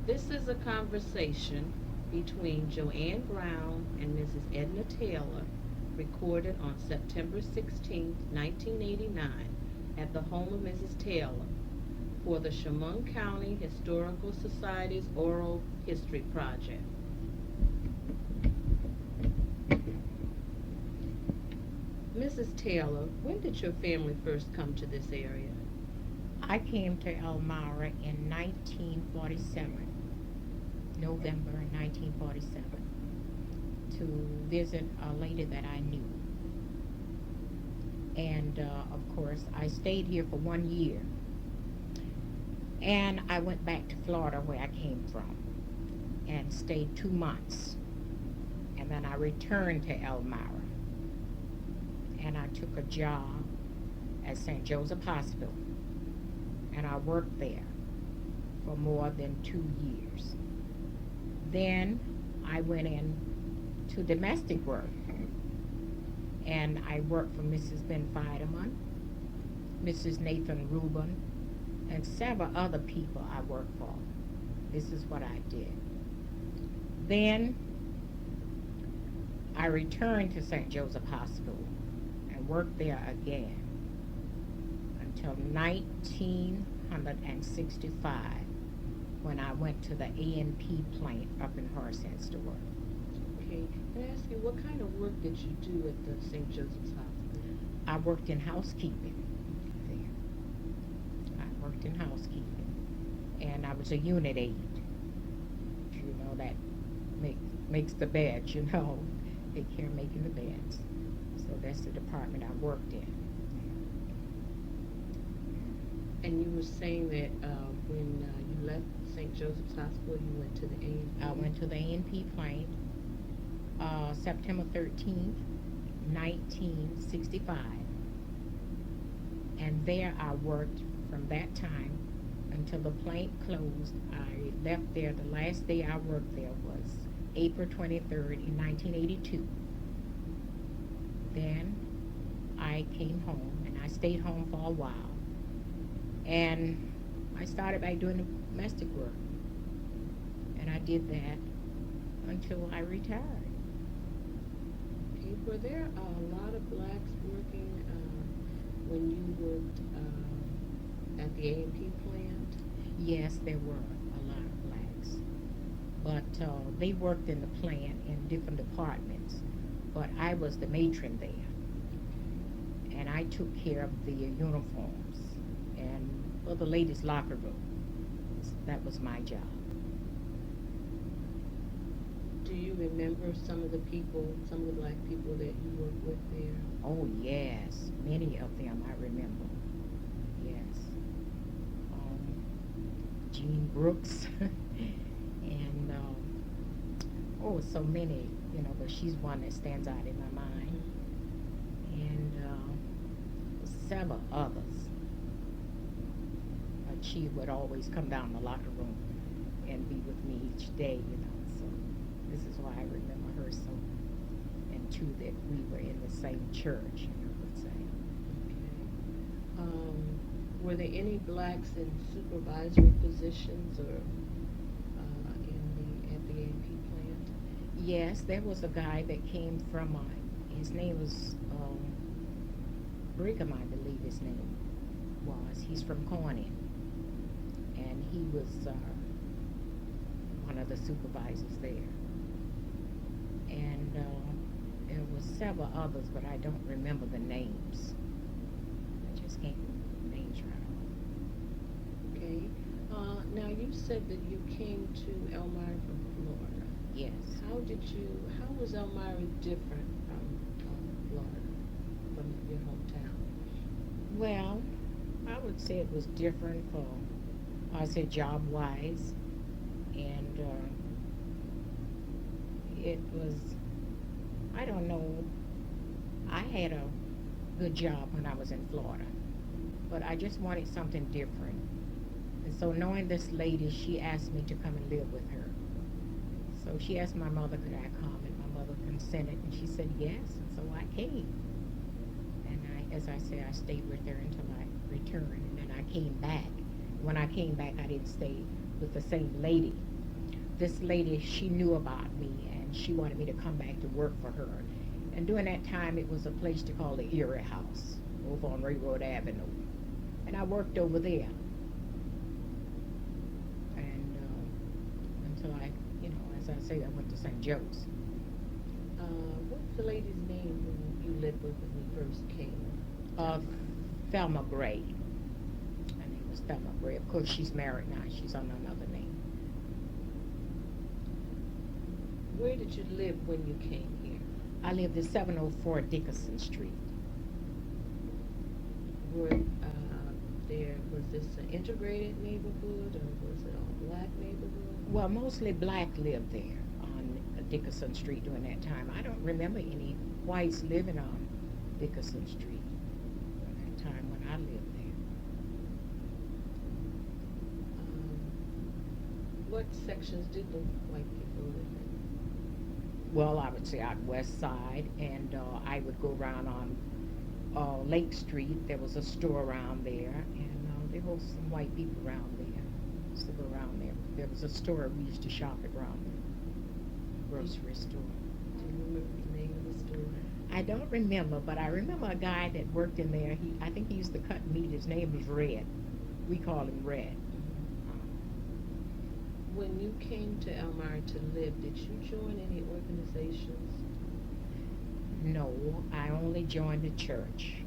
This is a conversation between Joanne Brown and Mrs. Edna Taylor, recorded on September 16, 1989, at the home of Mrs. Taylor for the Chemung County Historical Society's Oral History Project. Mrs. Taylor, when did your family first come to this area? I came to Elmira in 1947, November 1947, to visit a lady that I knew. And of course, I stayed here for 1 year. And I went back to Florida, where I came from, and stayed 2 months. And then I returned to Elmira. And I took a job at St. Joseph Hospital. And I worked there for more than 2 years. Then I went in to domestic work. And I worked for Mrs. Ben Feidemann, Mrs. Nathan Rubin, and several other people I worked for. This is what I did. Then I returned to St. Joseph Hospital and worked there again until 1965, when I went to the A&P plant up in Horseheads to work. Okay, can I ask you, what kind of work did you do at the St. Joseph's Hospital? I worked in housekeeping there. I worked in housekeeping, and I was a unit aide. You know, that makes the beds, you know, take care of making the beds. So that's the department I worked in. And you were saying that when you left St. Joseph's Hospital, you went to the A&P? I went to the A&P plant September 13th, 1965. And there I worked from that time until the plant closed. I left there, the last day I worked there was April 23rd in 1982. Then I came home, and I stayed home for a while. And I started back doing domestic work. And I did that until I retired. Okay, were there a lot of blacks working when you worked at the A&P plant? Yes, there were a lot of blacks. But they worked in the plant in different departments. But I was the matron there. And I took care of the uniforms and, well, the ladies' locker room. That was my job. Do you remember some of the people, some of the black people that you worked with there? Oh, yes. Many of them I remember. Yes. Jean Brooks. And, oh, so many, you know, but she's one that stands out in my mind. And several others. But she would always come down the locker room and be with me each day, you know. So this is why I remember her so. And too, that we were in the same church, you know, would say. Okay. Were there any blacks in supervisory positions or at the A&P plant? Yes, there was a guy that came from, his name was Brigham, I believe his name was. He's from Corning. And he was one of the supervisors there. And there were several others, but I don't remember the names. I just can't remember the names right off. Okay. Now you said that you came to Elmira from Florida. Yes. How was Elmira different from Florida, from your hometown? Well, I would say it was different for, I say, job-wise. And it was, I don't know, I had a good job when I was in Florida, but I just wanted something different. And so knowing this lady, she asked me to come and live with her. So she asked my mother, could I come? And my mother consented, and she said yes, and so I came. And as I said, I stayed with her until I returned, and then I came back. When I came back, I didn't stay with the same lady this lady, she knew about me, and she wanted me to come back to work for her. And during that time, it was a place to call the Erie House over on Railroad Avenue. And I worked over there. And until I, as I say, I went to St. Joe's. What's the lady's name who you lived with when you first came? Thelma Gray. Her name was Thelma Gray. Of course, she's married now. She's on another name. Where did you live when you came here? I lived at 704 Dickinson Street. Was this an integrated neighborhood or was it a black neighborhood? Well, mostly black lived there on Dickinson Street during that time. I don't remember any whites living on Dickinson Street during that time when I lived there. What sections did the white people live in? Well, I would say out west side, and I would go around on Lake Street. There was a store around there, and there were some white people around there. Used to go around there. There was a store we used to shop at around there, grocery store. Do you remember the name of the store? I don't remember, but I remember a guy that worked in there. I think he used to cut meat. His name was Red. We called him Red. When you came to Elmira to live, did you join any organizations? No, I only joined the church,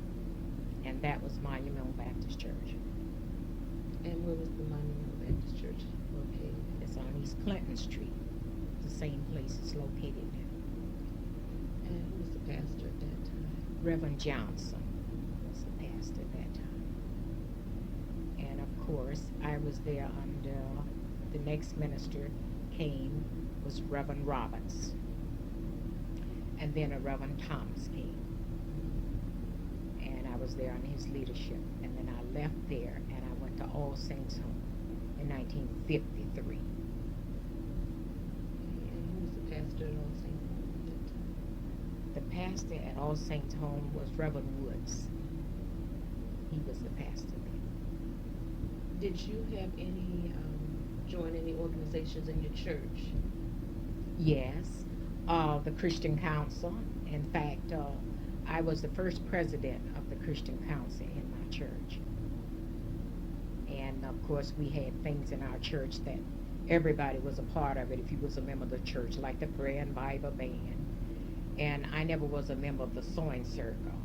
and that was Monumental Baptist Church. And where was the Monumental Baptist Church located? It's on East Clinton Street, the same place it's located now. And who was the pastor at that time? Reverend Johnson was the pastor at that time. And of course, I was there under the next minister came was Reverend Roberts. And then a Reverend Thomas came. And I was there under his leadership. And then I left there and I went to All Saints Home in 1953. And who was the pastor at All Saints Home at that time? The pastor at All Saints Home was Reverend Woods. He was the pastor there. Did you have any, join any organizations in your church? Yes. The Christian Council. In fact, I was the first president of the Christian Council in my church. And of course, we had things in our church that everybody was a part of it if you was a member of the church, like the prayer and Bible band. And I never was a member of the sewing circle,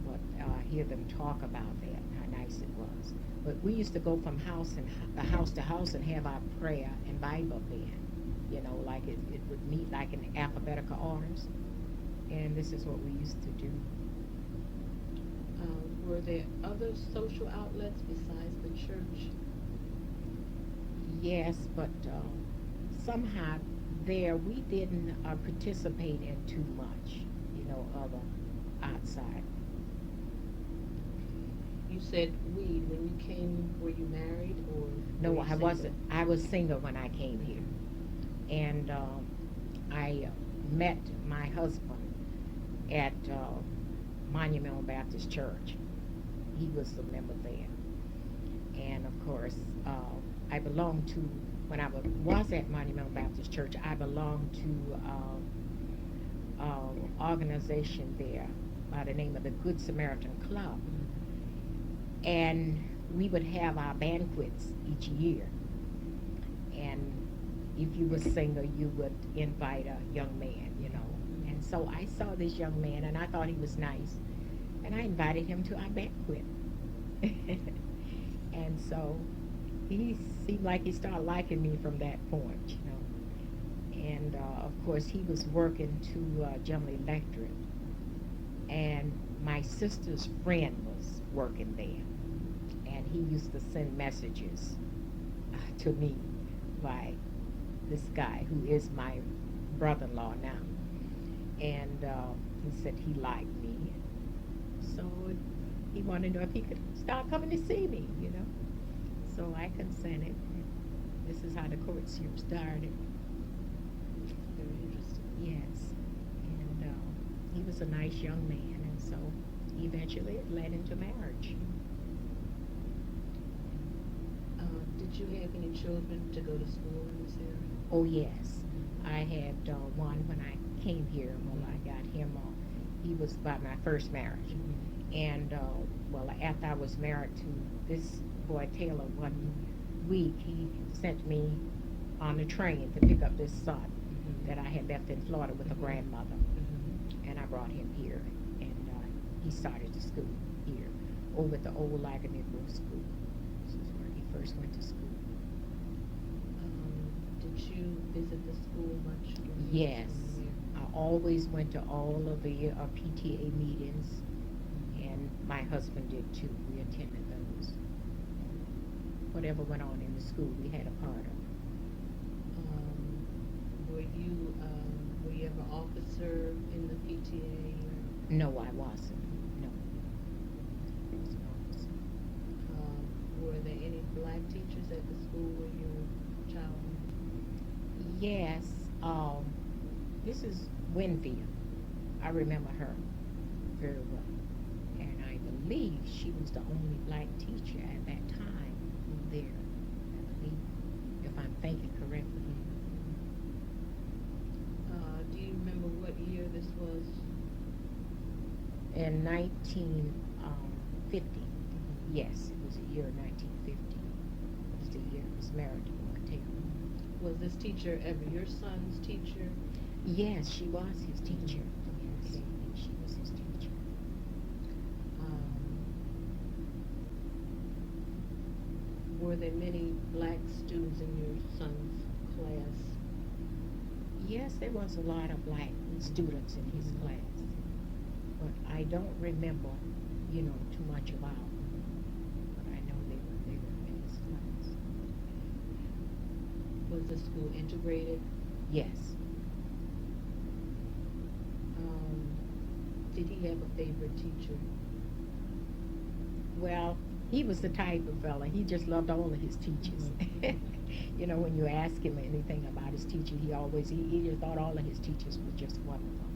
but I hear them talk about that, how nice it was. But we used to go from house to house and have our prayer and Bible band. Like it would meet like in alphabetical orders. And this is what we used to do. Were there other social outlets besides the church? Yes, but somehow there we didn't participate in too much, other outside. You said we, when you came, were you married or? No, were you I single? wasn't. I was single when I came here. And I met my husband at Monumental Baptist Church. He was a member there. And of course, I belonged to, when I was at Monumental Baptist Church, I belonged to an organization there by the name of the Good Samaritan Club. And we would have our banquets each year. And if you were single, you would invite a young man, And so I saw this young man, and I thought he was nice. And I invited him to our banquet. And so he seemed like he started liking me from that point, And, of course, he was working to General Electric. And my sister's friend was working there. And he used to send messages to me by this guy who is my brother-in-law now. And he said he liked me. So he wanted to know if he could start coming to see me, So I consented. This is how the courtship started. Very interesting. Yes. And he was a nice young man, and so eventually it led into marriage. Did Did you have any children to go to school in this area? Oh, yes. I had one when I came here. Well, I got him, he was by my first marriage. And, well, after I was married to this boy, Taylor, one week, he sent me on the train to pick up this son that I had left in Florida with a grandmother. And I brought him here, and he started to school here, over at the old Laganigro School. This is where he first went to school. Did you visit the school much? Yes. I always went to all of the PTA meetings, and my husband did too. We attended those. Whatever went on in the school, we had a part of. Were you ever officer in the PTA? No, I wasn't. No. I was an officer. Were there any black teachers at the school where you were a child? Yes. This is Winfield. I remember her very well. And I believe she was the only black teacher at that time there. I believe, if I'm thinking correctly. Do you remember what year this was? In 1950. Yes, it was the year 1950. It was the year I was married to Boy Taylor. Was this teacher ever your son's teacher? Yes, she was his teacher. Yes, she was his teacher. Were there many black students in your son's class? Yes, there was a lot of black students in his class, but I don't remember, too much about them. But I know they were in his class. Was the school integrated? Yes. Did he have a favorite teacher? Well, he was the type of fella, he just loved all of his teachers. When you ask him anything about his teacher, he just thought all of his teachers were just wonderful.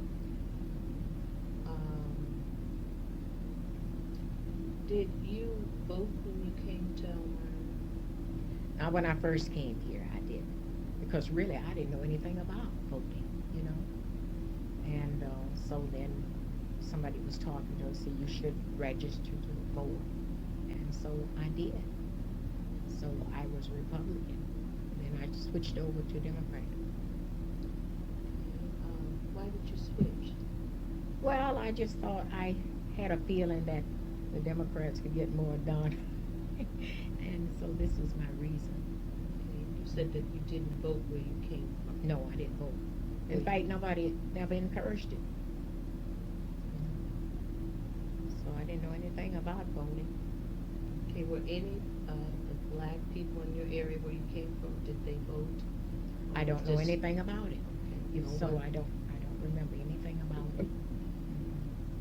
Did you vote when you came to Elmira? Now, when I first came here, I did, because really I didn't know anything about voting, And so then somebody was talking to us, said you should register to vote, and so I did. So I was Republican, then I switched over to Democrat. Why did you switch? Well, I just thought I had a feeling that the Democrats could get more done, and so this was my reason. Okay. You said that you didn't vote where you came from. No, I didn't vote. In fact, nobody never encouraged it. So I didn't know anything about voting. Okay, were any of the black people in your area where you came from, did they vote? I don't know anything about it. Okay. If so, I don't remember anything about it.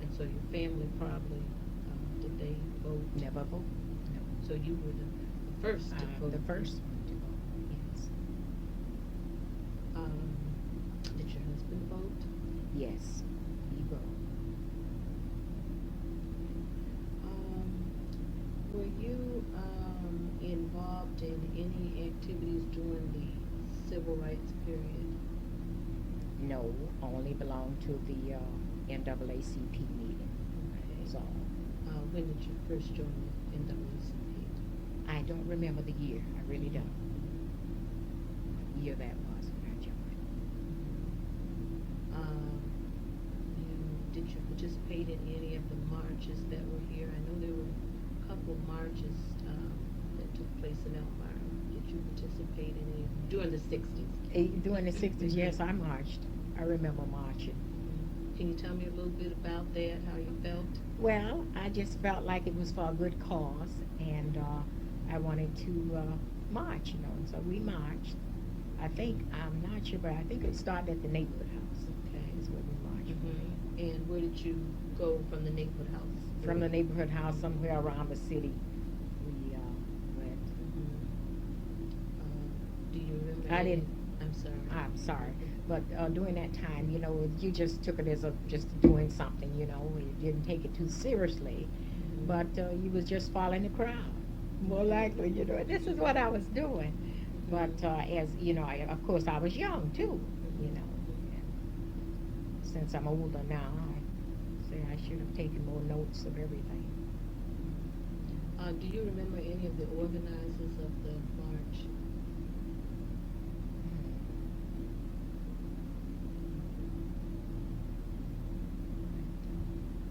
And so your family probably, did they vote? Never vote. No. So you were the first to vote? The first one to vote, yes. Did your husband vote? Yes, he voted. Were you involved in any activities during the civil rights period? No, only belonged to the NAACP meeting. Okay. That's all. When did you first join the NAACP? I don't remember the year. I really don't. What year that was when I joined. Did you participate in any of the marches that were here? I know there were a couple of marches that took place in Elmira. Did you participate in any during the 60s? During the 60s, yes, I marched. I remember marching. Can you tell me a little bit about that, how you felt? Well, I just felt like it was for a good cause, and I wanted to march, and so we marched. I'm not sure, but I think it started at the neighborhood house. Okay. Is where we marched. And where did you go from the neighborhood house? From the neighborhood house, somewhere around the city, we went. Do you remember? I didn't. I'm sorry. But during that time, you just took it as just doing something, you didn't take it too seriously. But you was just following the crowd. More likely, this is what I was doing. But as you know, of course, I was young too. You know, and since I'm older now, I say I should have taken more notes of everything. Do you remember any of the organizers of the march?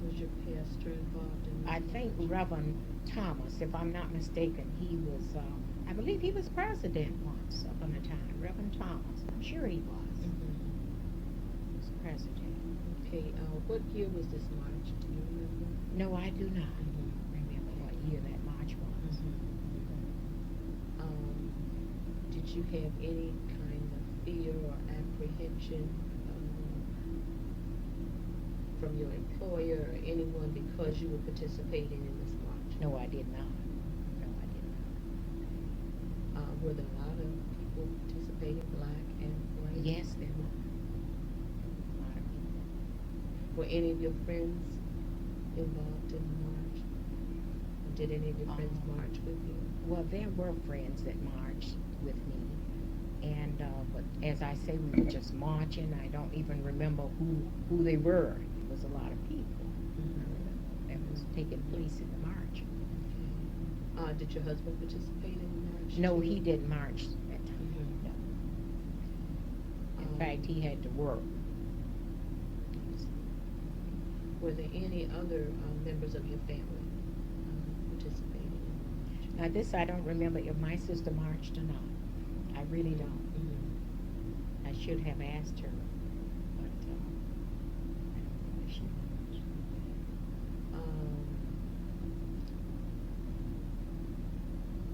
Was your pastor involved in I this think march? Reverend Thomas, if I'm not mistaken, he was. I believe he was president once upon a time. Reverend Thomas, I'm sure he was. Mhm. He was president. Okay, what year was this march? Do you remember? No, I do not remember what year that march was. Did you have any kind of fear or apprehension from your employer or anyone because you were participating in this march? No, I did not. No, I did not. Were there a lot of people participating, black and white? Yes, there were. A lot of people. Were any of your friends involved in the march? Or did any of your friends march with you? Well, there were friends that marched with me. And but as I say, we were just marching. I don't even remember who they were. It was a lot of people that was taking place in the march. Did your husband participate in the march? No, too? he didn't march that time. Mhm. No. In fact, he had to work. Were there any other members of your family participating in the march? Now, this I don't remember if my sister marched or not. I really don't. I should have asked her, but I don't know if she marched.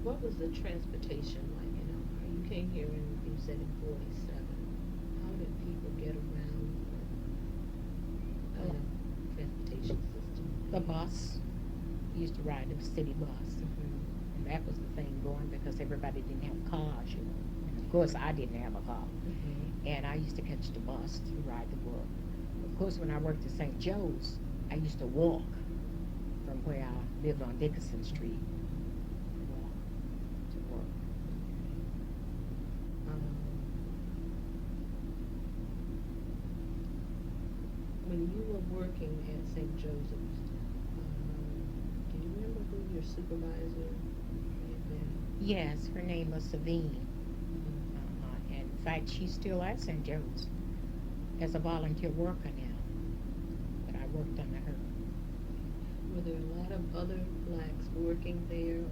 What was the transportation like in Elmira? You came here and you said in '47. How did people get around? Transportation system. The bus. We used to ride the city bus. And that was the thing going because everybody didn't have cars, you know. And of course, I didn't have a car. And I used to catch the bus to ride to work. Of course, when I worked at St. Joe's, I used to walk from where I lived on Dickinson Street. Walk to work. When you were working at St. Joseph's, do you remember who your supervisor had been? Yes, her name was Savine. And in fact, she's still at St. Joe's as a volunteer worker now. But I worked under her. Were there a lot of other blacks working there, or?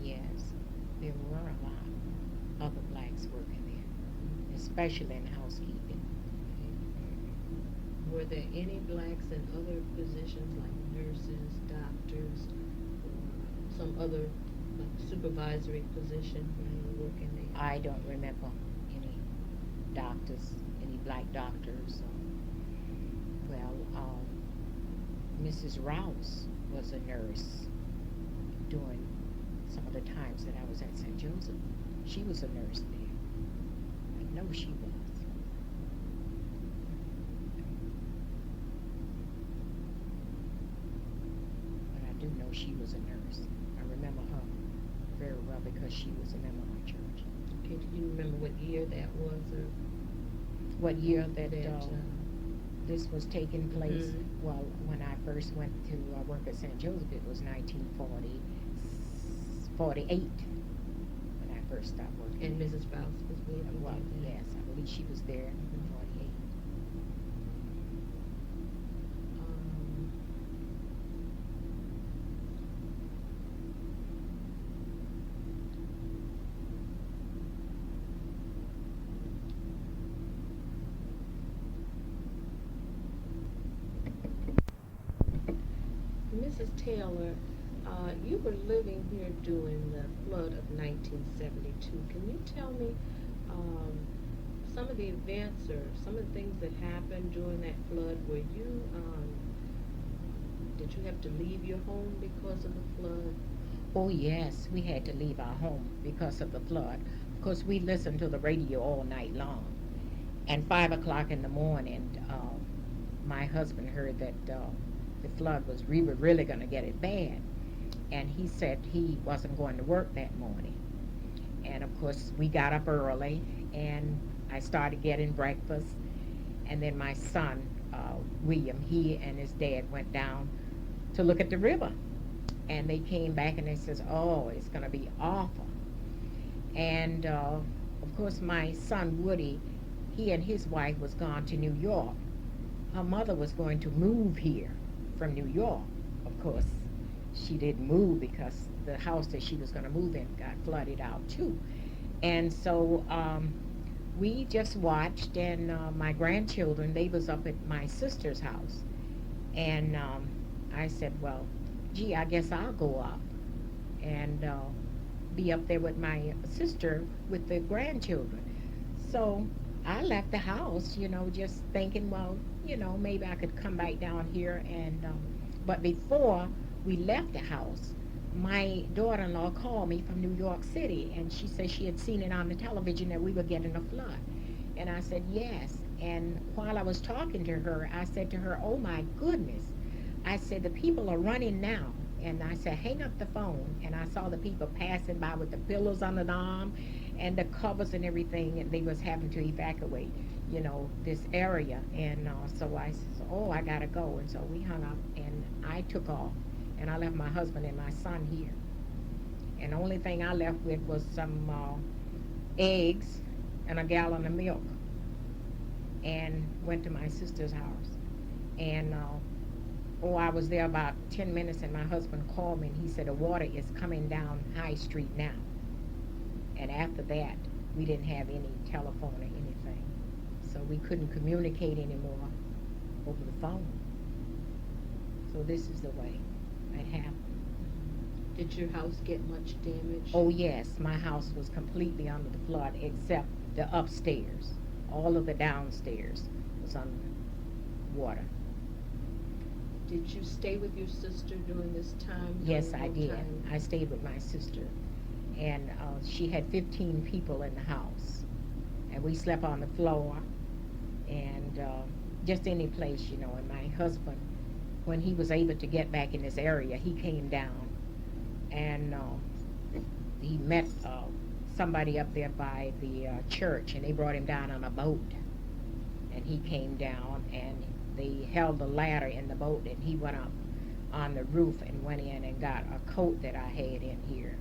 Yes, there were a lot of other blacks working there, especially in housekeeping. Were there any blacks in other positions like nurses, doctors, or some other like supervisory position when you were working there? I don't remember any doctors, any black doctors. Mrs. Rouse was a nurse during some of the times that I was at St. Joseph. She was a nurse there. I know she was. But I do know she was a nurse. I remember her very well because she was a member of my church. Okay, do you remember what year that was, or What year that that? this was taking place? Mhm. Well, when I first went to work at St. Joseph, it was 1948 when I first started working. And Mrs. Rouse was working Well, there? yes, I believe she was there in 48. Um, Mrs. Taylor, you were living here during the flood of 1972. Can you tell me some of the events or some of the things that happened during that flood? Did you have to leave your home because of the flood? Oh, yes, we had to leave our home because of the flood. Of course, we listened to the radio all night long. And 5 o'clock in the morning, my husband heard that the flood was, we were really going to get it bad. and he said he wasn't going to work that morning. And of course, we got up early, and I started getting breakfast. And then my son, William, he and his dad went down to look at the river. And they came back and they says, "Oh, it's going to be awful." And of course, my son Woody, he and his wife was gone to New York. Her mother was going to move here from New York. Of course, she didn't move because the house that she was going to move in got flooded out too. And so we just watched, and my grandchildren, they was up at my sister's house. And I said, well, gee, I guess I'll go up and be up there with my sister with the grandchildren. So I left the house, just thinking, well, maybe I could come back down here. And but before we left the house, my daughter-in-law called me from New York City, and she said she had seen it on the television that we were getting a flood. And I said, yes. And while I was talking to her, I said to her, oh my goodness. I said, the people are running now. And I said, hang up the phone. And I saw the people passing by with the pillows under the arm and the covers and everything, and they was having to evacuate, this area. And so I said, oh, I gotta go. And so we hung up, and I took off, and I left my husband and my son here. And the only thing I left with was some eggs and a gallon of milk, and went to my sister's house. And I was there about 10 minutes, and my husband called me, and he said the water is coming down High Street now. And after that, we didn't have any telephone or anything, so we couldn't communicate anymore over the phone. So this is the way it happened. Did your house get much damage? Oh yes, my house was completely under the flood except the upstairs. All of the downstairs was under water. Did you stay with your sister during this time? Yes, I did. Time? I stayed with my sister, and she had 15 people in the house, and we slept on the floor, and just any place, And my husband, when he was able to get back in this area, he came down, and he met somebody up there by the church, and they brought him down on a boat, and he came down, and they held the ladder in the boat, and he went up on the roof and went in and got a coat that I had in here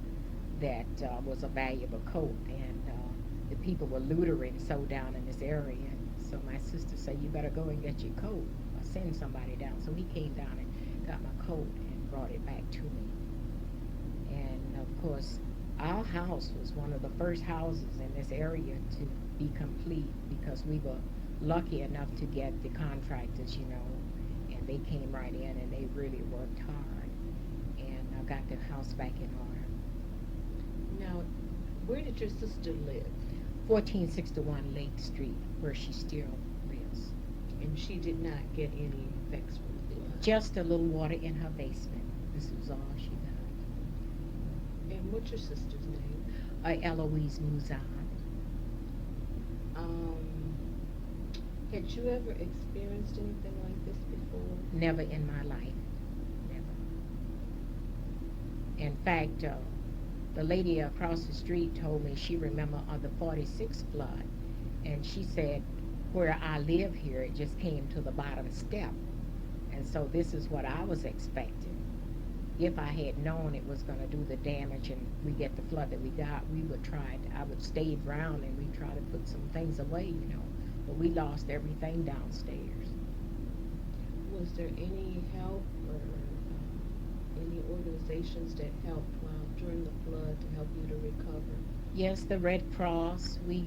that was a valuable coat. And the people were loitering so down in this area. And so my sister said, you better go and get your coat or send somebody down. So he came down and got my coat and brought it back to me. And of course, our house was one of the first houses in this area to be complete, because we were lucky enough to get the contractors, and they came right in and they really worked hard, and got the house back in order. Now, where did your sister live? 1461 Lake Street, where she still lives. And she did not get any effects from the flood? Just a little water in her basement. This was all she got. And what's your sister's name? Eloise Muzan. Had you ever experienced anything like this before? Never in my life. Never. In fact, the lady across the street told me she remembered the 46 flood, and she said, where I live here, it just came to the bottom step. And so this is what I was expecting. If I had known it was going to do the damage and we get the flood that we got, I would stay around and we'd try to put some things away, But we lost everything downstairs. Was there any help or any organizations that helped during the flood to help you to recover? Yes, the Red Cross. We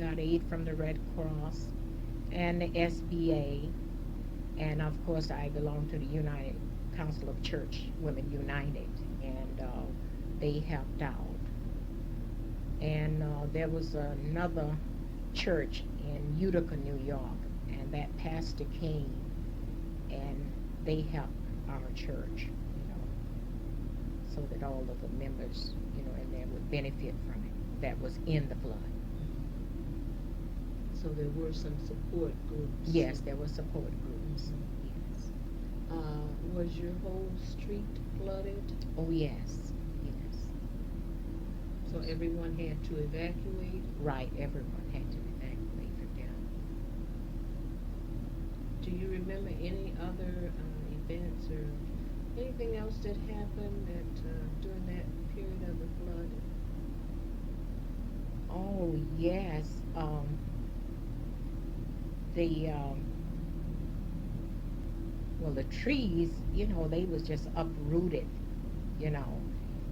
got aid from the Red Cross and the SBA. And of course, I belong to the United Council of Church Women United, and they helped out. And there was another church in Utica, New York, and that pastor came, and they helped our church, so that all of the members, in there would benefit from it that was in the flood. So there were some support groups? Yes, there were support groups. Yes. Was your whole street flooded? Oh, yes, yes. So everyone had to evacuate? Right, everyone had to evacuate from down. Do you remember any other events or anything else that happened during that period of the flood? Oh, yes. The well, the trees, they was just uprooted, you know,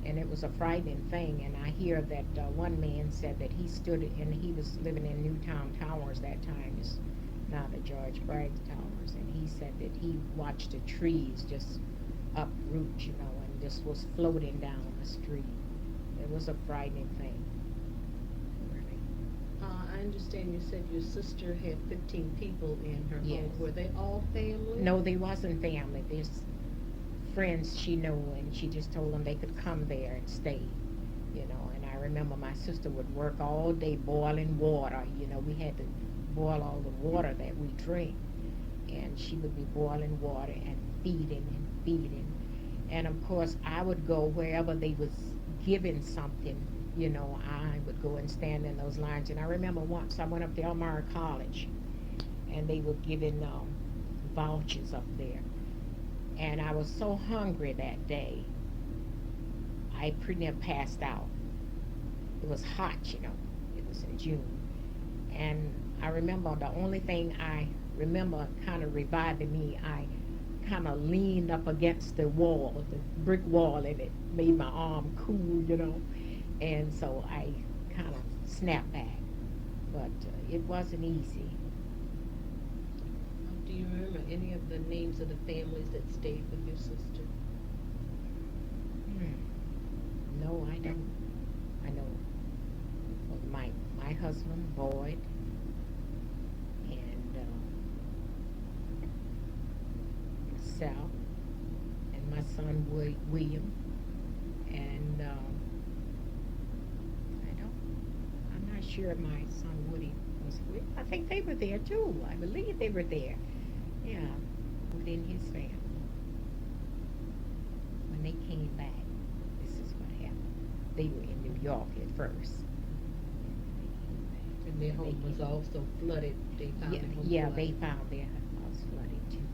and it was a frightening thing. And I hear that one man said that he stood and he was living in Newtown Towers that time. It's now the George Bragg Towers, and he said that he watched the trees just uproot, and just was floating down the street. It was a frightening thing, really. I understand you said your sister had 15 people in her Yes. home. Were they all family? No, they wasn't family. There's friends she knew, and she just told them they could come there and stay, And I remember my sister would work all day boiling water. We had to boil all the water that we drink, and she would be boiling water and feeding and feeding. And of course, I would go wherever they was giving something. I would go and stand in those lines. And I remember once I went up to Elmira College, and they were giving vouchers up there. And I was so hungry that day, I pretty near passed out. It was hot, It was in June. And I remember the only thing I remember kind of reviving me, I kind of leaned up against the wall, the brick wall, and it made my arm cool. And so I kind of snapped back. But it wasn't easy. Do you remember any of the names of the families that stayed with your sister? No, I don't. I know my husband, Boyd, and myself, and my son, William, and I'm not sure my son Woody was with. I think they were there too. I believe they were there. Yeah, within his family. When they came back, this is what happened. They were in New York at first. And their home was also flooded. They found Yeah, their home yeah, flooded. they found their house flooded too.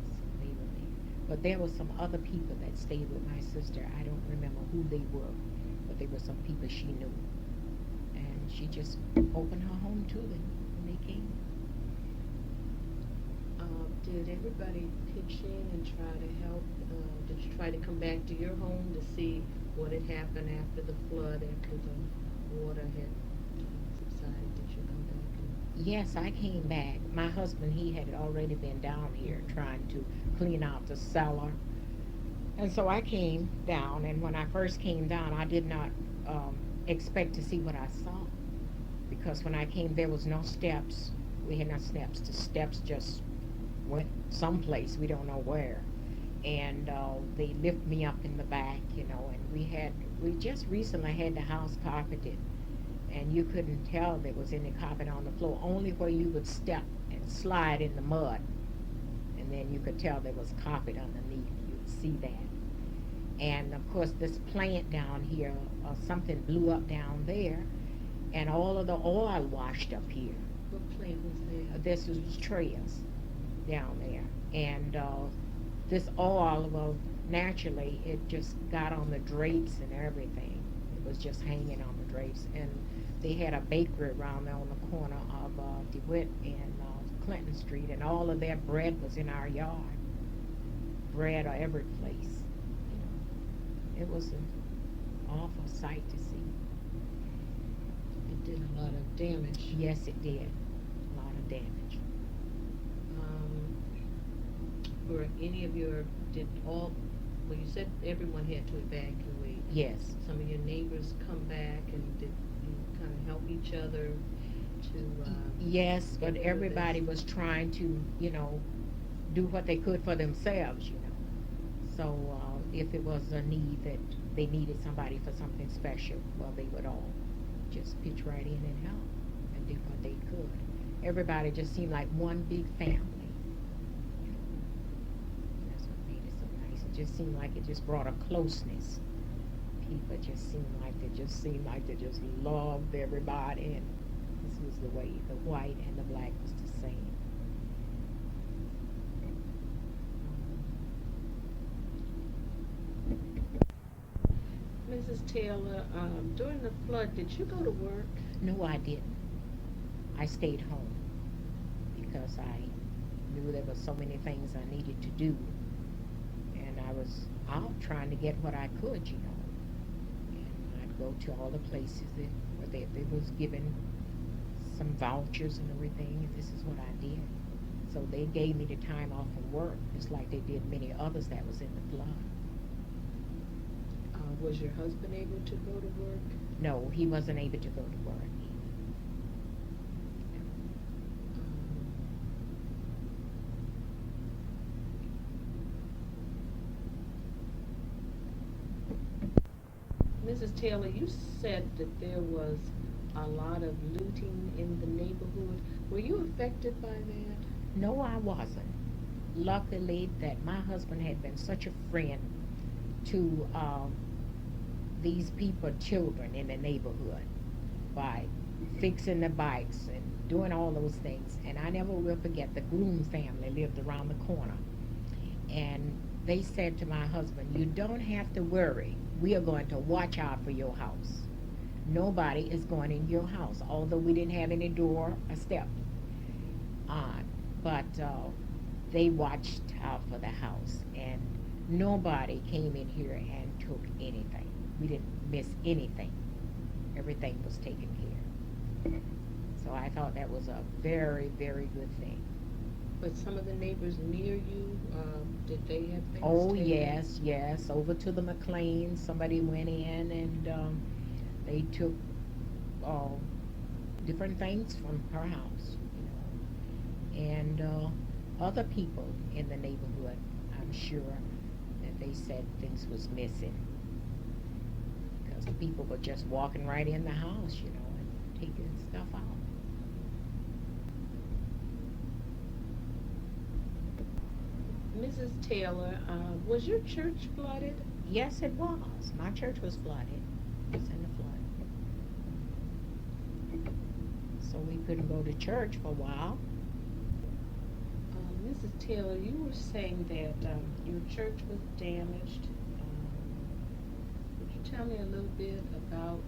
So they were there. But there were some other people that stayed with my sister. I don't remember who they were, but there were some people she knew. And she just opened her home to them when they came. Did everybody pitch in and try to help? Did you try to come back to your home to see what had happened after the flood, after the water had subsided? Did you come back? Yes, I came back. My husband, he had already been down here trying to clean out the cellar. And so I came down, and when I first came down, I did not expect to see what I saw. Because when I came, there was no steps. We had no steps. The steps just went someplace, we don't know where. And they lift me up in the back, and we just recently had the house carpeted, and you couldn't tell there was any carpet on the floor, only where you would step and slide in the mud, and then you could tell there was carpet underneath. You would see that. And of course, this plant down here, something blew up down there, and all of the oil washed up here. What plant was there? This was trails down there, and this oil, well, naturally it just got on the drapes and everything. It was just hanging on the drapes. And they had a bakery around there on the corner of DeWitt and Clinton Street, and all of their bread was in our yard. Bread or every place. It was an awful sight to see. It did a lot of damage. Yes, it did. A lot of damage. Were any of your, well, you said everyone had to evacuate. Yes. Some of your neighbors come back, and did you kind of help each other to? Yes, but get through everybody this? was trying to, do what they could for themselves. So if it was a need that they needed somebody for something special, well, they would all just pitch right in and help and do what they could. Everybody just seemed like one big family. just seemed like it just brought a closeness. People seemed like they just loved everybody, and this was the way the white and the black was the same. Mrs. Taylor, during the flood, did you go to work? No, I didn't. I stayed home because I knew there were so many things I needed to do, and I was out trying to get what I could, you know. And I'd go to all the places where they was given some vouchers and everything, and this is what I did. So they gave me the time off from work, just like they did many others that was in the flood. Was your husband able to go to work? No, he wasn't able to go to work. Mrs. Taylor, you said that there was a lot of looting in the neighborhood. Were you affected by that? No, I wasn't. Luckily, that my husband had been such a friend to these people, children in the neighborhood, by fixing the bikes and doing all those things. And I never will forget, the Groom family lived around the corner. And they said to my husband, "You don't have to worry. We are going to watch out for your house. Nobody is going in your house," although we didn't have any door or step on. But they watched out for the house, and nobody came in here and took anything. We didn't miss anything. Everything was taken care. So I thought that was a very, very good thing. But some of the neighbors near you, did they have things Oh, taken? yes. Over to the McLeans, somebody went in and they took different things from her house, you know. And other people in the neighborhood, I'm sure, that they said things was missing. Because the people were just walking right in the house, you know, and taking stuff out. Mrs. Taylor, was your church flooded? Yes, it was. My church was flooded. It was in the flood. So we couldn't go to church for a while. Mrs. Taylor, you were saying that your church was damaged. Would you tell me a little bit about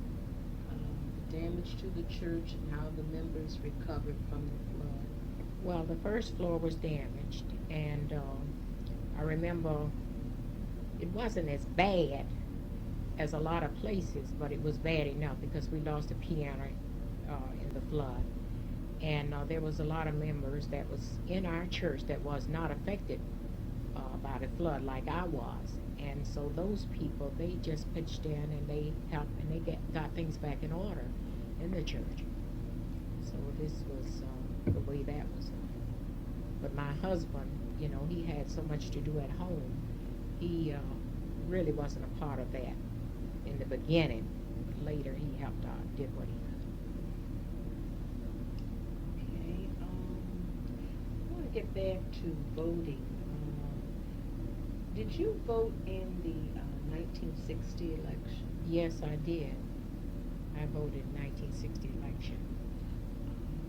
the damage to the church and how the members recovered from the flood? Well, the first floor was damaged, and I remember it wasn't as bad as a lot of places, but it was bad enough because we lost a piano in the flood. And there was a lot of members that was in our church that was not affected by the flood like I was. And so those people, they just pitched in and they helped and they got things back in order in the church. So this was the way that was. But my husband, you know, he had so much to do at home. He really wasn't a part of that in the beginning. But later he helped out, did what he could. Okay. I want to get back to voting. Did you vote in the 1960 election? Yes, I did. I voted in 1960 election.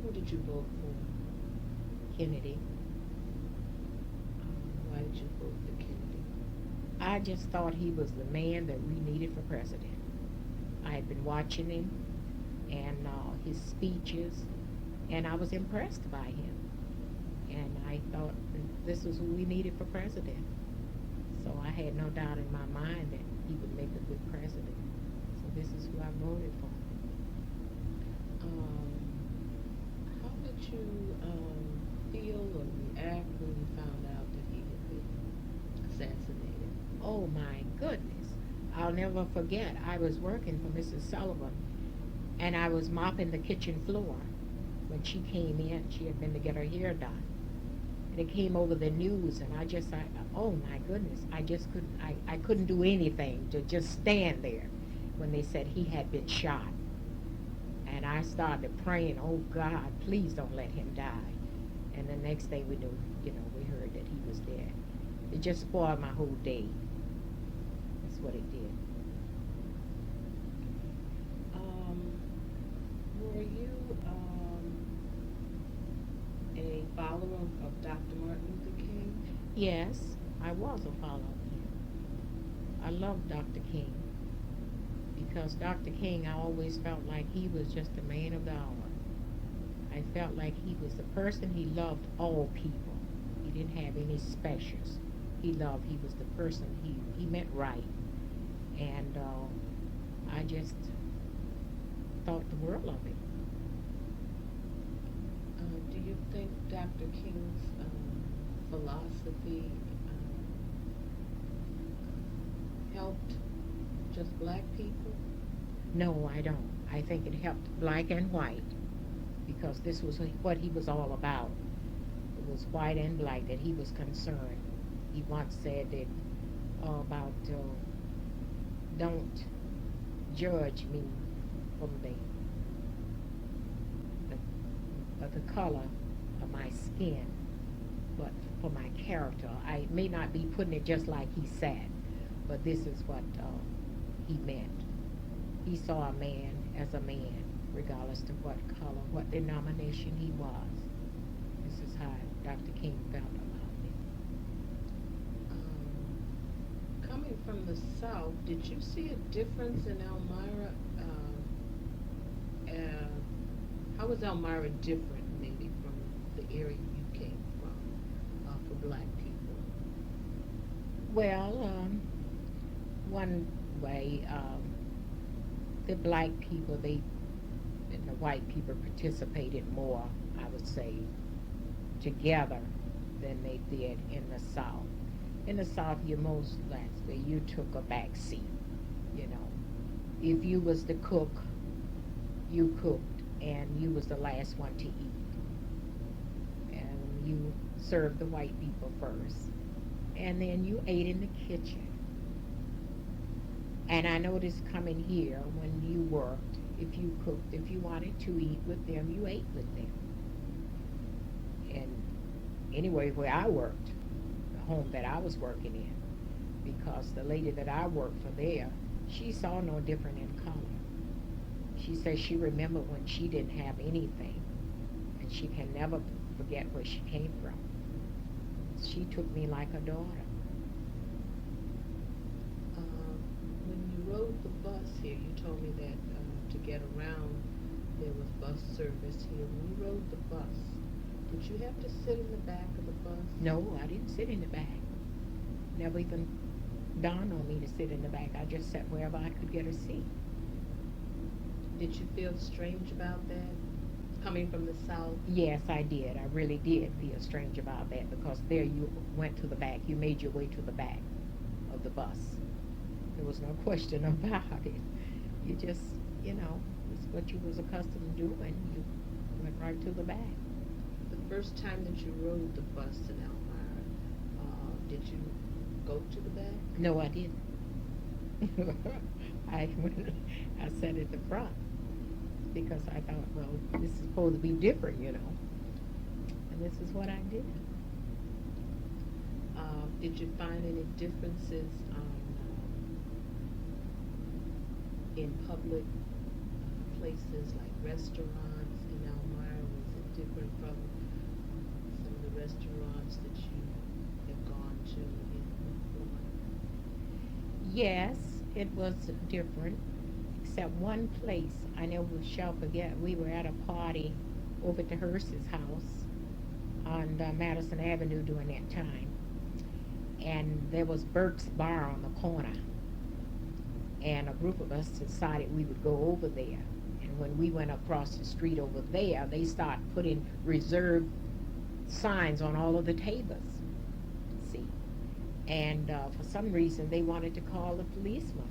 Who did you vote for? Kennedy. Why did you vote for Kennedy? I just thought he was the man that we needed for president. I had been watching him and his speeches, and I was impressed by him. And I thought that this was who we needed for president. So I had no doubt in my mind that he would make a good president. So this is who I voted for. How did you feel or react when you found out that he had been assassinated? Oh my goodness. I'll never forget. I was working for Mrs. Sullivan, and I was mopping the kitchen floor when she came in. She had been to get her hair done. And it came over the news, and oh my goodness, I couldn't do anything to just stand there when they said he had been shot. And I started praying, "Oh God, please don't let him die." And the next day we knew, we heard that he was dead. It just spoiled my whole day. what it did. Um, were you a follower of Dr. Martin Luther King? Yes, I was a follower of him. I loved Dr. King because Dr. King, I always felt like he was just a man of the hour. I felt like he was the person, he loved all people. He didn't have any specials. He was the person, he meant right. And I just thought the world of him. Do you think Dr. King's philosophy helped just black people? No, I don't. I think it helped black and white because this was what he was all about. It was white and black that he was concerned. He once said that about don't judge me from the color of my skin, but for my character. I may not be putting it just like he said, but this is what he meant. He saw a man as a man, regardless of what color, what denomination he was. This is how Dr. King felt about me. Coming from the South, did you see a difference in Elmira? How was Elmira different, maybe, from the area you came from for black people? Well, one way, the black people, and the white people participated more, I would say, together than they did in the South. In the South, you most likely, you took a back seat, you know. If you was the cook, you cooked, and you was the last one to eat. And you served the white people first. And then you ate in the kitchen. And I noticed coming here, when you worked, if you cooked, if you wanted to eat with them, you ate with them. And anyway, where I worked, the home that I was working in, because the lady that I worked for there, she saw no different in color. She says she remembered when she didn't have anything, and she can never forget where she came from. She took me like a daughter. When you rode the bus here, you told me that to get around, there was bus service here. When you rode the bus, did you have to sit in the back of the bus? No, I didn't sit in the back. Never even dawned on me to sit in the back. I just sat wherever I could get a seat. Did you feel strange about that, coming from the South? Yes, I did. I really did feel strange about that because there you went to the back. You made your way to the back of the bus. There was no question about it. You just, it's what you was accustomed to doing. You went right to the back. The first time that you rode the bus in Elmira, did you go to the back? No, I didn't. I sat at the front because I thought, well, this is supposed to be different, and this is what I did. Did you find any differences in public places like restaurants in Elmira? Was it different from some of the restaurants that you have gone to in Florida? Yes, it was different, except one place I never shall forget. We were at a party over at the Hearst's house on Madison Avenue during that time, and there was Burke's Bar on the corner, and a group of us decided we would go over there. And when we went across the street over there, they started putting reserved signs on all of the tables. See, and for some reason they wanted to call the policeman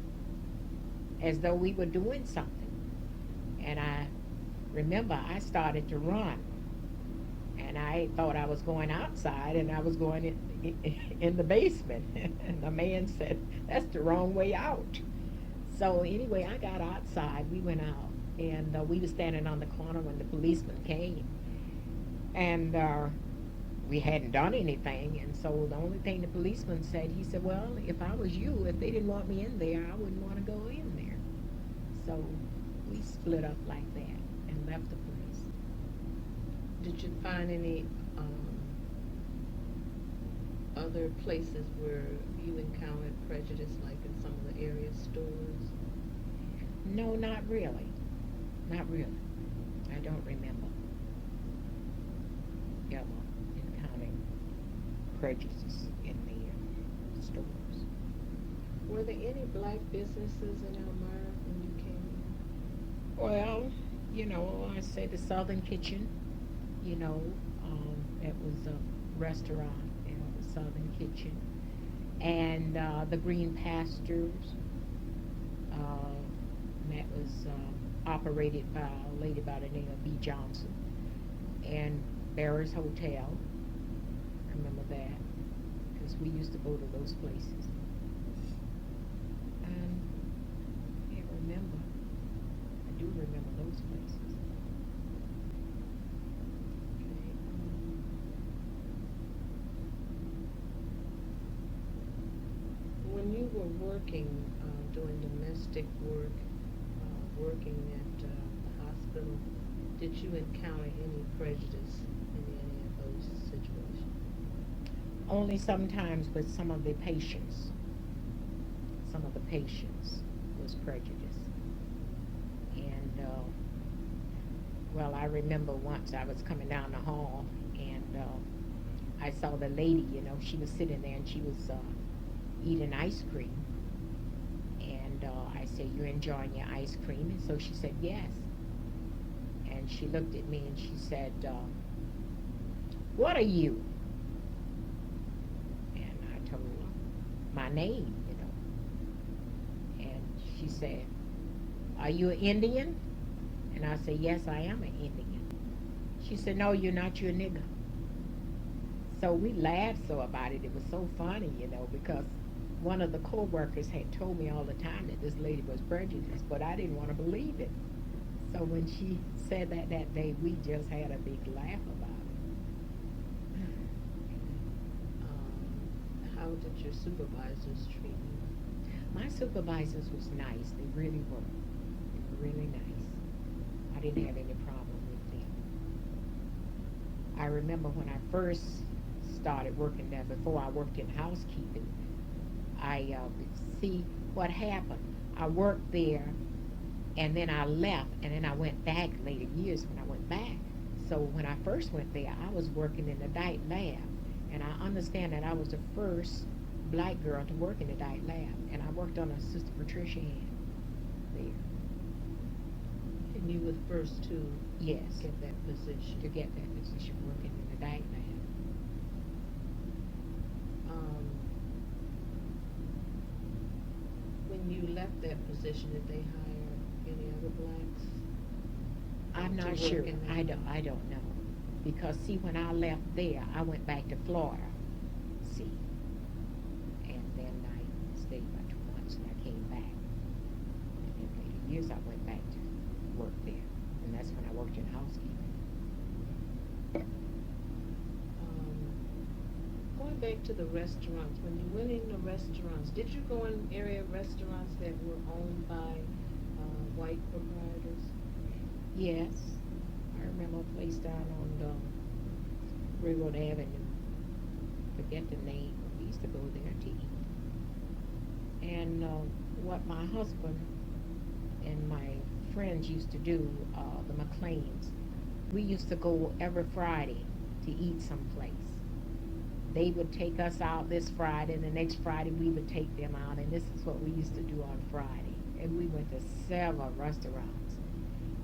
as though we were doing something. And I remember I started to run, and I thought I was going outside, and I was going in the basement. And the man said, "That's the wrong way out." So anyway, I got outside. We went out, and we were standing on the corner when the policeman came. And we hadn't done anything, and so the only thing the policeman said, he said, well, if I was you, if they didn't want me in there, I wouldn't want to go in there. So we split up like that and left the place. Did you find any other places where you encountered prejudice, like in some of the area stores? No, not really. Not really. I don't remember ever encountering prejudice in the stores. Were there any black businesses in Elmira when you came in? Well, I say the Southern Kitchen, it was a restaurant, the Southern Kitchen. And the Green Pastures, that was operated by a lady by the name of B. Johnson. And Barry's Hotel, I remember that, because we used to go to those places. I can't remember. I do remember those places. Okay. When you were working, doing domestic work, working at the hospital, did you encounter any prejudice in any of those situations? Only sometimes with some of the patients. Some of the patients was prejudice. And, well, I remember once I was coming down the hall and I saw the lady, she was sitting there and she was eating ice cream. And I said, you enjoying your ice cream? And so she said, yes. And she looked at me and she said, what are you? And I told her my name, And she said, are you an Indian? And I said, yes, I am an Indian. She said, no, you're not, you're a nigger. So we laughed so about it. It was so funny, because one of the co-workers had told me all the time that this lady was prejudiced, but I didn't want to believe it. So when she said that day, we just had a big laugh about it. How did your supervisors treat you? My supervisors was nice. They really were. They were really nice. I didn't have any problem with them. I remember when I first started working there, before I worked in housekeeping, I see what happened. I worked there, and then I left, and then I went back later years when I went back. So when I first went there, I was working in the diet lab, and I understand that I was the first black girl to work in the diet lab, and I worked under Sister Patricia hand there. And you were the first to Yes, get that position? to get that position working in the diet lab. When you left that position, did they hire any other blacks? I'm to not work sure. in I that? don't know. Because see, when I left there, I went back to Florida. See. And then I stayed about 2 months and I came back. And then later years I went back to work there. And that's when I worked in housekeeping. Going back to the restaurants, when you went in the restaurants, did you go in area restaurants that were owned by white proprietors? Yes. I remember a place down on Railroad Avenue. Forget the name. We used to go there to eat. And what my husband and my friends used to do, the McLeans, we used to go every Friday to eat someplace. They would take us out this Friday, and the next Friday we would take them out, and this is what we used to do on Friday. And we went to several restaurants,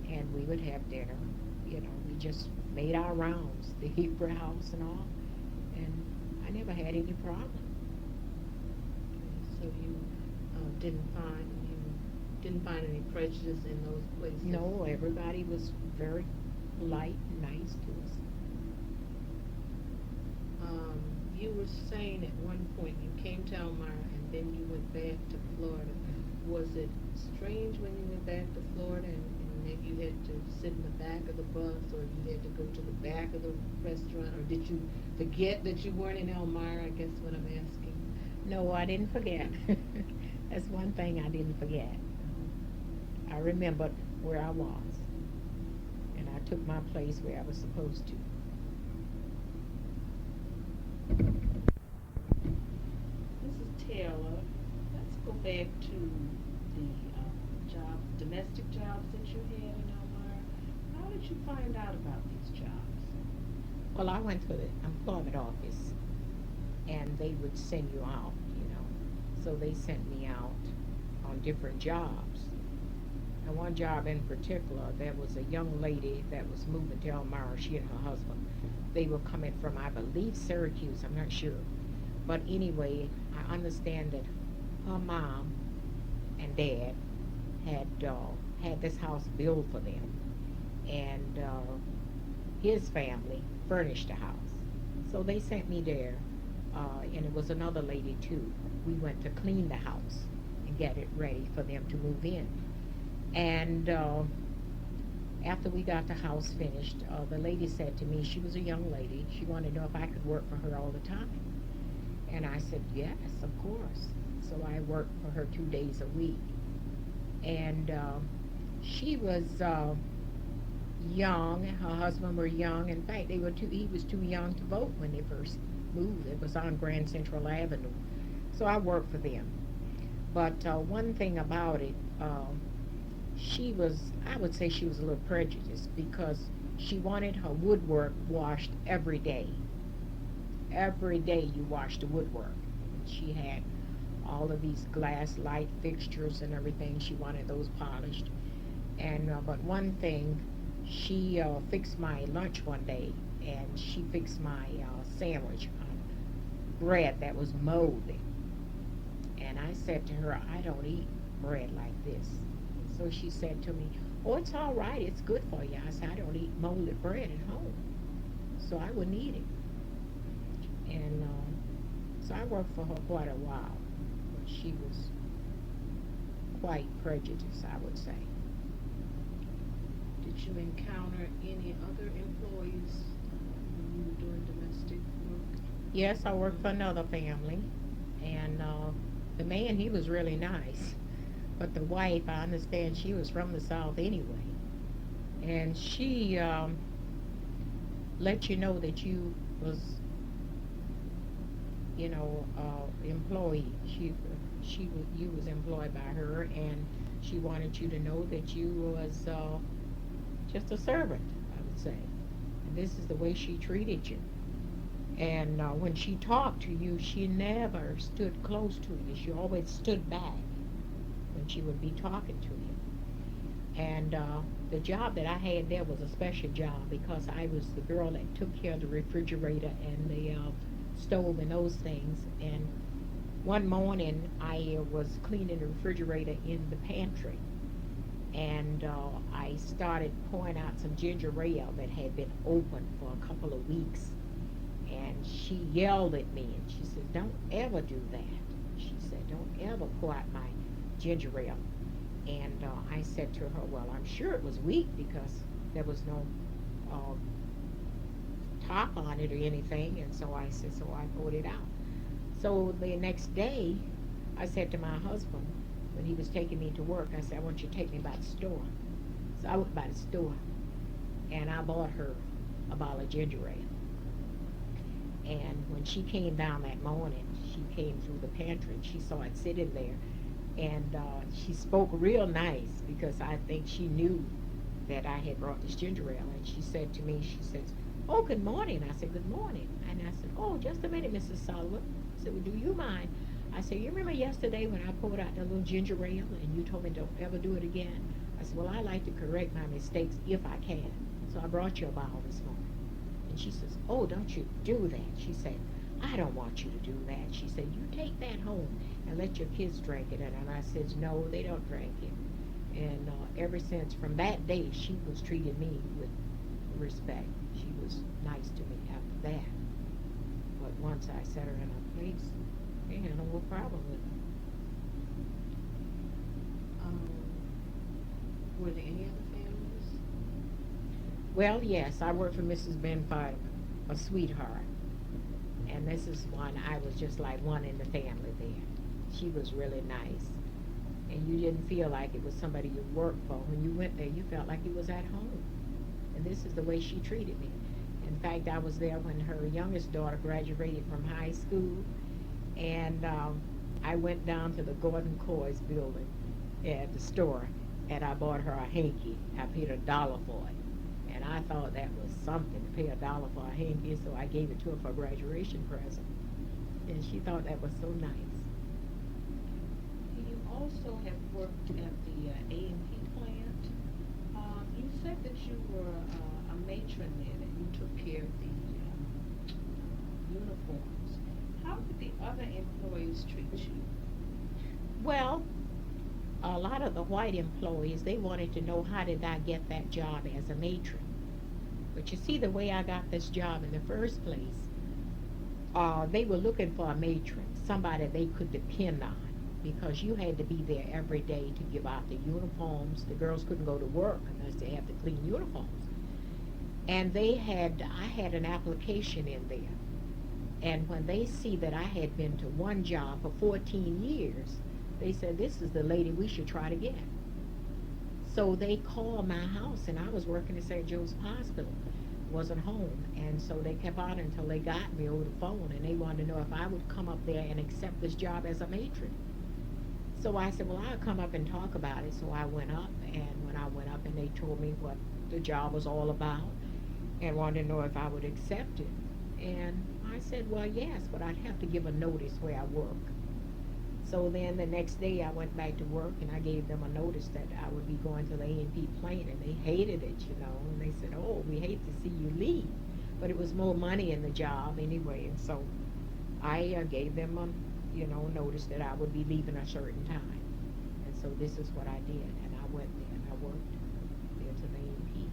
and we would have dinner. We just made our rounds, the Hebrew House and all, and I never had any problem. So you didn't find any prejudice in those places? No, everybody was very polite and nice to us. You were saying at one point you came to Elmira and then you went back to Florida. Was it strange when you went back to Florida and and you had to sit in the back of the bus, or you had to go to the back of the restaurant, or did you forget that you weren't in Elmira? I guess what I'm asking. No, I didn't forget. That's one thing I didn't forget. I remembered where I was, and I took my place where I was supposed to. Mrs. Taylor, let's go back to the domestic jobs that you had in Elmira. How did you find out about these jobs? Well, I went to the employment office, and they would send you out, you know. So they sent me out on different jobs. And one job in particular, there was a young lady that was moving to Elmira, she and her husband. They were coming from, I believe, Syracuse, I'm not sure. But anyway, I understand that her mom and dad had this house built for them, and his family furnished the house. So they sent me there, and it was another lady too. We went to clean the house and get it ready for them to move in. And after we got the house finished, the lady said to me, she was a young lady, she wanted to know if I could work for her all the time. And I said, yes, of course. So I worked for her 2 days a week. And she was young, her husband were young. In fact, he was too young to vote when they first moved. It was on Grand Central Avenue. So I worked for them. But one thing about it, I would say she was a little prejudiced, because she wanted her woodwork washed every day. Every day you wash the woodwork. And she had all of these glass light fixtures and everything. She wanted those polished. And but one thing, she fixed my lunch one day, and she fixed my sandwich on bread that was moldy. And I said to her, I don't eat bread like this. So she said to me, oh, it's all right, it's good for you. I said, I don't eat molded bread at home, so I wouldn't eat it. And so I worked for her quite a while, but she was quite prejudiced, I would say. Did you encounter any other employees when you were doing domestic work? Yes, I worked for another family, and the man, he was really nice. But the wife, I understand she was from the South anyway. And she let you know that you was, employee. You was employed by her, and she wanted you to know that you was just a servant, I would say. And this is the way she treated you. And when she talked to you, she never stood close to you. She always stood back when she would be talking to you. And the job that I had there was a special job, because I was the girl that took care of the refrigerator and the stove and those things. And one morning I was cleaning the refrigerator in the pantry, and I started pouring out some ginger ale that had been open for a couple of weeks. And she yelled at me, and she said, don't ever do that. She said, don't ever pour out my ginger ale. And I said to her, well, I'm sure it was weak, because there was no top on it or anything. And so I said, so I poured it out. So the next day, I said to my husband, when he was taking me to work, I said, I want you to take me by the store. So I went by the store, and I bought her a bottle of ginger ale. And when she came down that morning, she came through the pantry, and she saw it sitting there. And she spoke real nice, because I think she knew that I had brought this ginger ale. And she said to me, she says, oh, good morning. I said, good morning. And I said, oh, just a minute, Mrs. Sullivan. I said, well, do you mind? I said, you remember yesterday when I poured out that little ginger ale, and you told me don't ever do it again? I said, well, I like to correct my mistakes if I can. So I brought you a bottle this morning. And she says, oh, don't you do that. She said, I don't want you to do that. She said, you take that home and let your kids drink it. And I said, no, they don't drink it. And ever since, from that day, she was treating me with respect. She was nice to me after that. But once I set her in her place, they had no more problem with her. Were there any other family Well, yes, I worked for Mrs. Benfield, a sweetheart. And this is one, I was just like one in the family there. She was really nice. And you didn't feel like it was somebody you worked for. When you went there, you felt like you was at home. And this is the way she treated me. In fact, I was there when her youngest daughter graduated from high school. And I went down to the Gordon Coy's building at the store, and I bought her a hanky. I paid $1 for it. And I thought that was something to pay $1 for a hanky, so I gave it to her for a graduation present. And she thought that was so nice. You also have worked at the A&P plant. You said that you were a matron there, that you took care of the uniforms. How did the other employees treat you? Well, a lot of the white employees, they wanted to know how did I get that job as a matron. But you see, the way I got this job in the first place, they were looking for a matron, somebody they could depend on, because you had to be there every day to give out the uniforms. The girls couldn't go to work unless they had the clean uniforms. And I had an application in there. And when they see that I had been to one job for 14 years, they said, this is the lady we should try to get. So they called my house, and I was working at St. Joseph's Hospital, wasn't home. And so they kept on until they got me over the phone, and they wanted to know if I would come up there and accept this job as a matron. So I said, well, I'll come up and talk about it. So I went up, and when I went up and they told me what the job was all about and wanted to know if I would accept it. And I said, well, yes, but I'd have to give a notice where I work. So then the next day I went back to work, and I gave them a notice that I would be going to the A&P plant, and they hated it, and they said, oh, we hate to see you leave. But it was more money in the job anyway, and so I gave them a notice that I would be leaving a certain time. And so this is what I did, and I went there and I worked there to the A&P.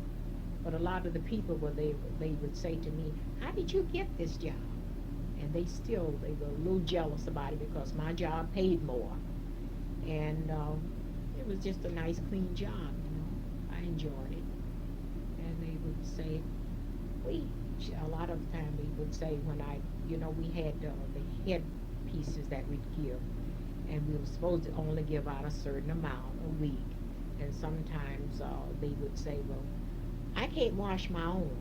But a lot of the people, they would say to me, how did you get this job? And they were a little jealous about it because my job paid more. And it was just a nice, clean job, I enjoyed it. And they would say, a lot of the time they would say when we had the head pieces that we'd give, and we were supposed to only give out a certain amount a week. And sometimes they would say, well, I can't wash my own.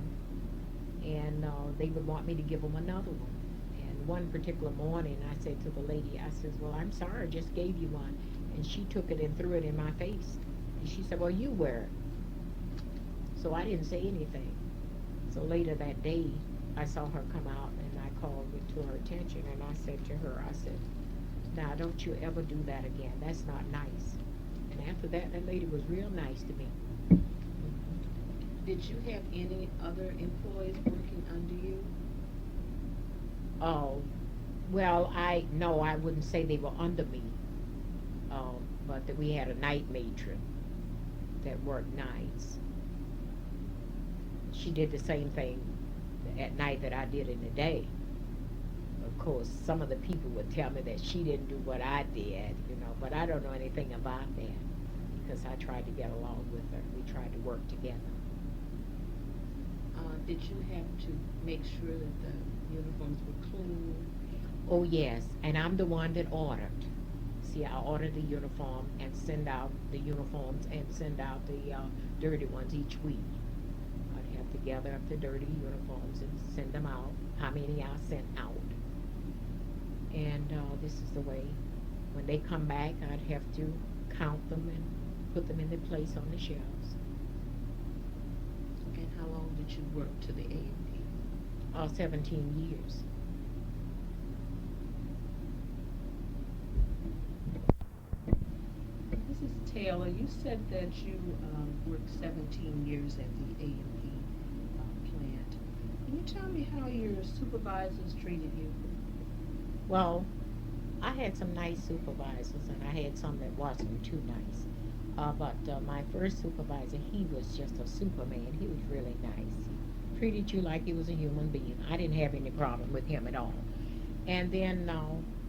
And they would want me to give them another one. One particular morning, I said to the lady, I said, well, I'm sorry, I just gave you one. And she took it and threw it in my face. And she said, well, you wear it. So I didn't say anything. So later that day, I saw her come out, and I called it to her attention, and I said to her, now, don't you ever do that again. That's not nice. And after that lady was real nice to me. Did you have any other employees working under you? Oh, well, I wouldn't say they were under me, but that we had a night matron that worked nights. She did the same thing at night that I did in the day. Of course, some of the people would tell me that she didn't do what I did, but I don't know anything about that because I tried to get along with her. We tried to work together. Did you have to make sure that the uniforms were clean? Oh, yes, and I'm the one that ordered. See, I order the uniform and send out the uniforms and send out the dirty ones each week. I'd have to gather up the dirty uniforms and send them out, how many I sent out. And this is the way, when they come back, I'd have to count them and put them in their place on the shelves. And how long did you work to the A&P? 17 years. Mrs. Taylor, you said that you worked 17 years at the A&P plant. Can you tell me how your supervisors treated you? Well, I had some nice supervisors, and I had some that wasn't too nice. But my first supervisor, he was just a superman. He was really nice. He treated you like he was a human being. I didn't have any problem with him at all. And then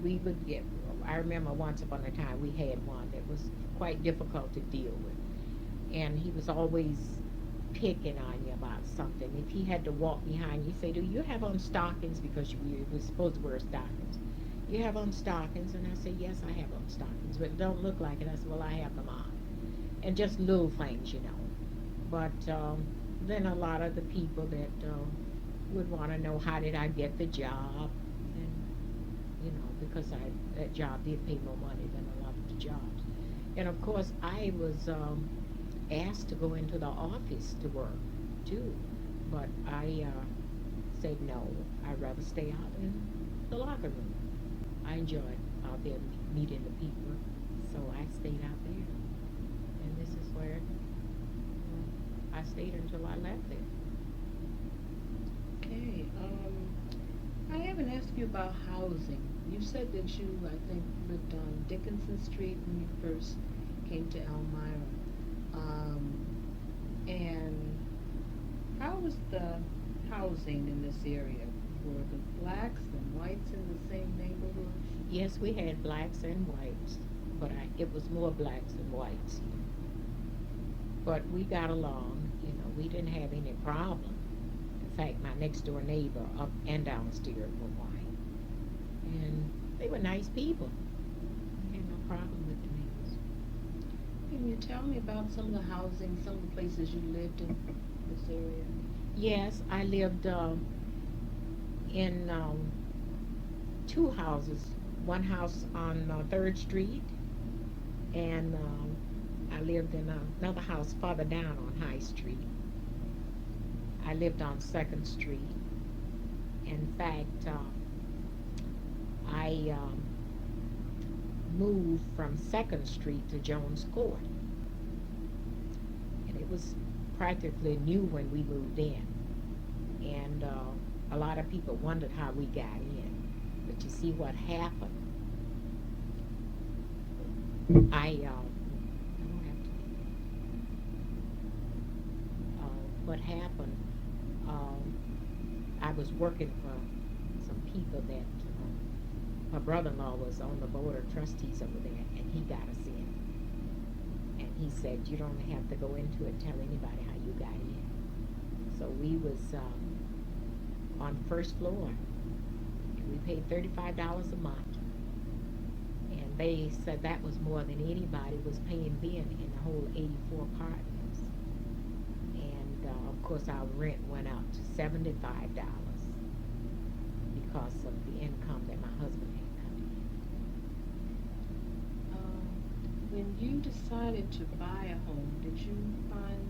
we would get, I remember once upon a time we had one that was quite difficult to deal with. And he was always picking on you about something. If he had to walk behind you, say, "Do you have on stockings?" Because you were supposed to wear stockings. "You have on stockings?" And I say, "Yes, I have on stockings, but it don't look like it." I said, "Well, I have them on." And just little things, you know. But then a lot of the people that would want to know, how did I get the job? And, you know, because that job did pay more money than a lot of the jobs. And of course, I was asked to go into the office to work too, but I said no. I'd rather stay out in the locker room. I enjoyed out there meeting the people, so I stayed out there. And this is where I stayed until I left there. Okay. I haven't asked you about housing. You said that you, I think, lived on Dickinson Street when you first came to Elmira. And how was the housing in this area? Were the blacks and whites in the same neighborhood? Yes, we had blacks and whites, but it was more blacks than whites here. But we got along, you know, we didn't have any problem. In fact, my next door neighbor up and downstairs were white. And they were nice people. I had no problem with the neighbors. Can you tell me about some of the housing, some of the places you lived in this area? Yes, I lived in two houses. One house on 3rd Street, and I lived in another house farther down on High Street. I lived on 2nd Street. In fact, I moved from 2nd Street to Jones Court, and it was practically new when we moved in. And a lot of people wondered how we got in. But you see what happened. What happened, I was working for some people that my brother-in-law was on the board of trustees over there, and he got us in. And he said, "You don't have to go into it, tell anybody how you got in." So we was on 1st floor, and we paid $35 a month. And they said that was more than anybody was paying then in the whole 84 apartments. And of course our rent went up to $75 because of the income that my husband had coming in. When you decided to buy a home, did you find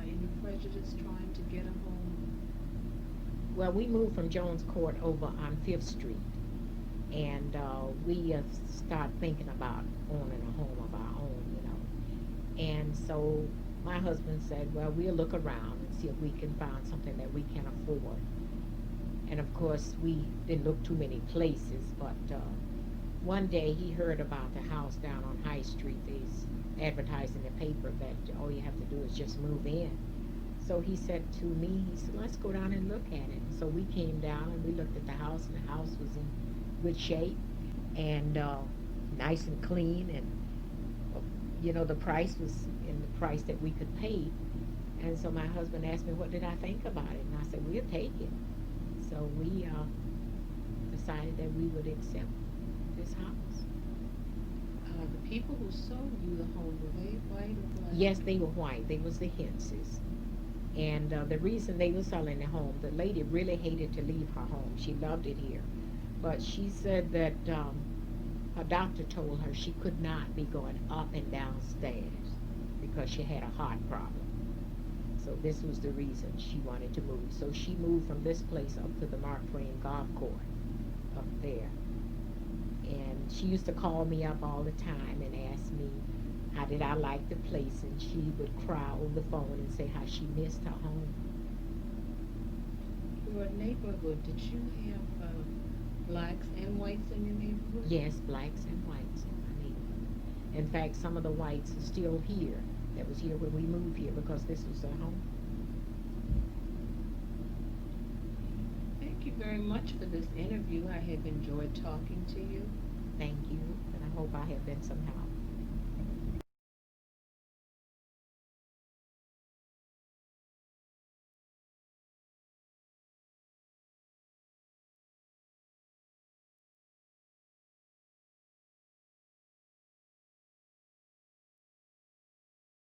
any prejudice trying to get a home? Well, we moved from Jones Court over on 5th Street, and we started thinking about owning a home of our own, you know. And so my husband said, "Well, we'll look around and see if we can find something that we can afford." And of course, we didn't look too many places, but one day he heard about the house down on High Street. They advertised in the paper that all you have to do is just move in. So he said to me, he said, "Let's go down and look at it." So we came down and we looked at the house, and the house was in good shape and nice and clean, and you know, the price was in the price that we could pay. And so my husband asked me, what did I think about it? And I said, "We'll take it." So we decided that we would accept this house. The people who sold you the home, were they white or black? Yes, they were white. They was the Henses. And the reason they were selling the home, the lady really hated to leave her home. She loved it here. But she said that her doctor told her she could not be going up and down stairs because she had a heart problem. So this was the reason she wanted to move. So she moved from this place up to the Mark Twain Golf Course up there. And she used to call me up all the time and ask me how did I like the place, and she would cry over the phone and say how she missed her home. Your neighborhood, did you have blacks and whites in your neighborhood? Yes, blacks and whites in my neighborhood. In fact, some of the whites are still here. That was here when we moved here because this was their home. Thank you very much for this interview. I have enjoyed talking to you. Thank you, and I hope I have been some help.